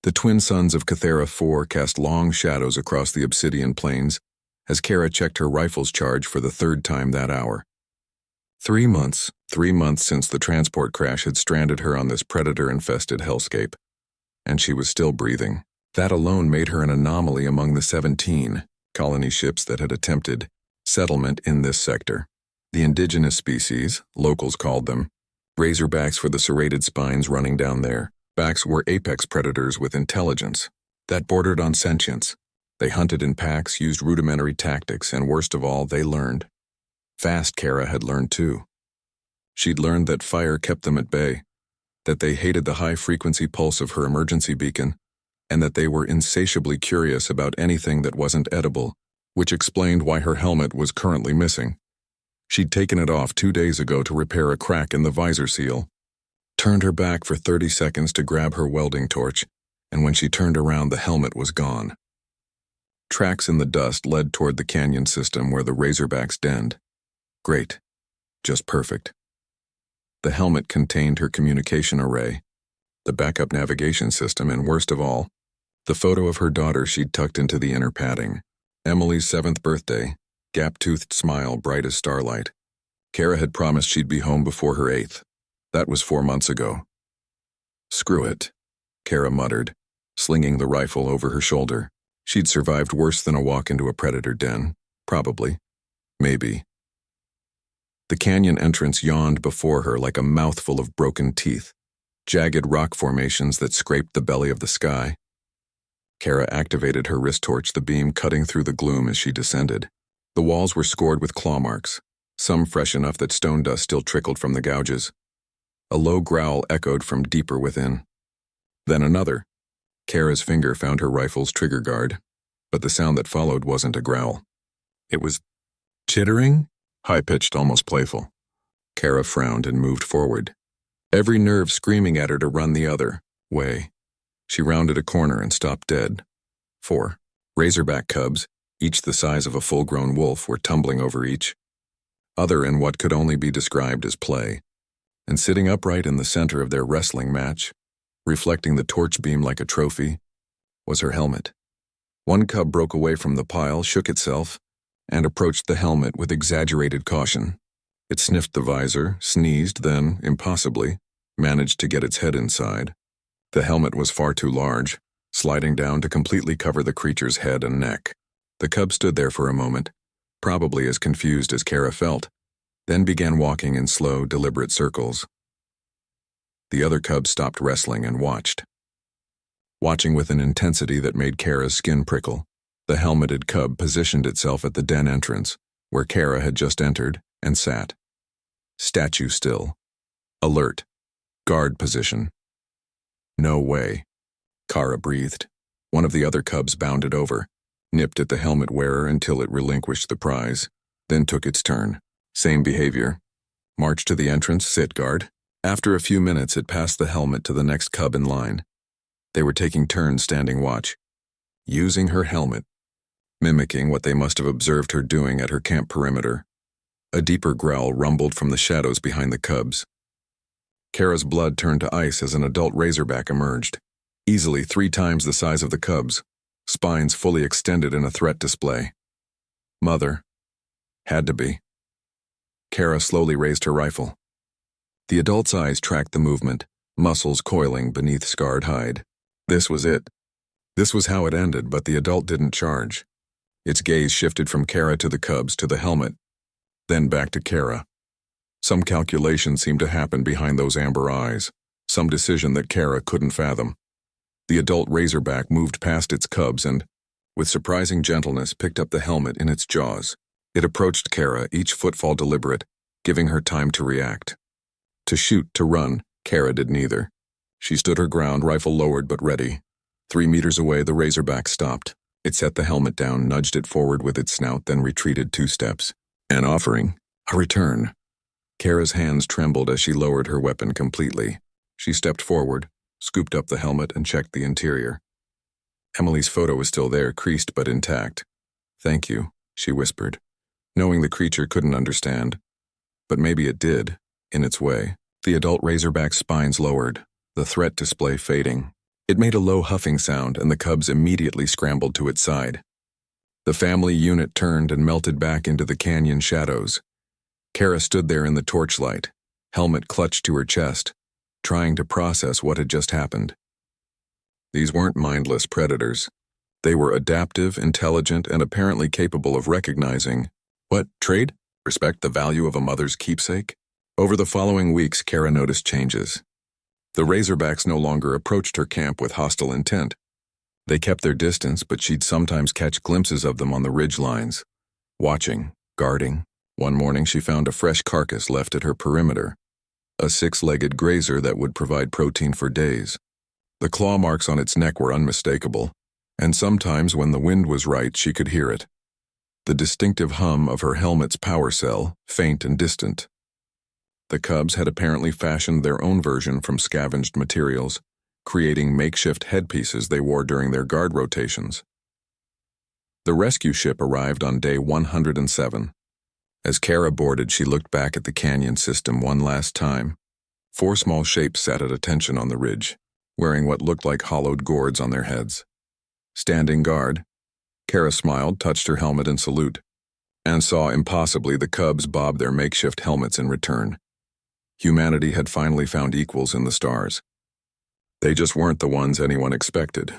The twin suns of Cathera 4 cast long shadows across the obsidian plains as Kara checked her rifle's charge for the third time that hour. 3 months since the transport crash had stranded her on this predator-infested hellscape, and she was still breathing. That alone made her an anomaly among the 17 colony ships that had attempted settlement in this sector. The indigenous species, locals called them, razorbacks for the serrated spines running down their backs, were apex predators with intelligence that bordered on sentience. They hunted in packs, used rudimentary tactics, and worst of all, they learned. Fast. Kara had learned too. She'd learned that fire kept them at bay, that they hated the high-frequency pulse of her emergency beacon, and that they were insatiably curious about anything that wasn't edible, which explained why her helmet was currently missing. She'd taken it off 2 days ago to repair a crack in the visor seal, turned her back for 30 seconds to grab her welding torch, and when she turned around, the helmet was gone. Tracks in the dust led toward the canyon system where the razorbacks denned. Great. Just perfect. The helmet contained her communication array, the backup navigation system, and worst of all, the photo of her daughter she'd tucked into the inner padding. Emily's 7th birthday, gap-toothed smile bright as starlight. Kara had promised she'd be home before her 8th. That was 4 months ago. Screw it, Kara muttered, slinging the rifle over her shoulder. She'd survived worse than a walk into a predator den. Probably. Maybe. The canyon entrance yawned before her like a mouthful of broken teeth, jagged rock formations that scraped the belly of the sky. Kara activated her wrist torch, the beam cutting through the gloom as she descended. The walls were scored with claw marks, some fresh enough that stone dust still trickled from the gouges. A low growl echoed from deeper within. Then another. Kara's finger found her rifle's trigger guard, but the sound that followed wasn't a growl. It was chittering, high-pitched, almost playful. Kara frowned and moved forward, every nerve screaming at her to run the other way. She rounded a corner and stopped dead. 4 razorback cubs, each the size of a full-grown wolf, were tumbling over each other in what could only be described as play, and sitting upright in the center of their wrestling match, reflecting the torch beam like a trophy, was her helmet. One cub broke away from the pile, shook itself, and approached the helmet with exaggerated caution. It sniffed the visor, sneezed, then, impossibly, managed to get its head inside. The helmet was far too large, sliding down to completely cover the creature's head and neck. The cub stood there for a moment, probably as confused as Kara felt, then began walking in slow, deliberate circles. The other cub stopped wrestling and watched. Watching with an intensity that made Kara's skin prickle, the helmeted cub positioned itself at the den entrance, where Kara had just entered, and sat. Statue still. Alert. Guard position. No way. Kara breathed. One of the other cubs bounded over, nipped at the helmet wearer until it relinquished the prize, then took its turn. Same behavior. March to the entrance, sit guard. After a few minutes, it passed the helmet to the next cub in line. They were taking turns standing watch, using her helmet, mimicking what they must have observed her doing at her camp perimeter. A deeper growl rumbled from the shadows behind the cubs. Kara's blood turned to ice as an adult razorback emerged, easily 3 times the size of the cubs, spines fully extended in a threat display. Mother. Had to be. Kara slowly raised her rifle. The adult's eyes tracked the movement, muscles coiling beneath scarred hide. This was it. This was how it ended, but the adult didn't charge. Its gaze shifted from Kara to the cubs to the helmet, then back to Kara. Some calculation seemed to happen behind those amber eyes, some decision that Kara couldn't fathom. The adult razorback moved past its cubs and, with surprising gentleness, picked up the helmet in its jaws. It approached Kara, each footfall deliberate, giving her time to react. To shoot, to run, Kara did neither. She stood her ground, rifle lowered but ready. 3 meters away, the razorback stopped. It set the helmet down, nudged it forward with its snout, then retreated 2 steps. An offering. A return. Kara's hands trembled as she lowered her weapon completely. She stepped forward, scooped up the helmet, and checked the interior. Emily's photo was still there, creased but intact. "Thank you," she whispered, knowing the creature couldn't understand. But maybe it did, in its way. The adult razorback's spines lowered, the threat display fading. It made a low huffing sound, and the cubs immediately scrambled to its side. The family unit turned and melted back into the canyon shadows. Kara stood there in the torchlight, helmet clutched to her chest, trying to process what had just happened. These weren't mindless predators. They were adaptive, intelligent, and apparently capable of recognizing, what, trade? Respect the value of a mother's keepsake? Over the following weeks, Kara noticed changes. The Razorbacks no longer approached her camp with hostile intent. They kept their distance, but she'd sometimes catch glimpses of them on the ridge lines, watching, guarding. One morning she found a fresh carcass left at her perimeter, a six-legged grazer that would provide protein for days. The claw marks on its neck were unmistakable, and sometimes when the wind was right she could hear it. The distinctive hum of her helmet's power cell, faint and distant. The cubs had apparently fashioned their own version from scavenged materials, creating makeshift headpieces they wore during their guard rotations. The rescue ship arrived on day 107. As Kara boarded, she looked back at the canyon system one last time. 4 small shapes sat at attention on the ridge, wearing what looked like hollowed gourds on their heads. Standing guard, Kara smiled, touched her helmet in salute, and saw impossibly the cubs bob their makeshift helmets in return. Humanity had finally found equals in the stars. They just weren't the ones anyone expected.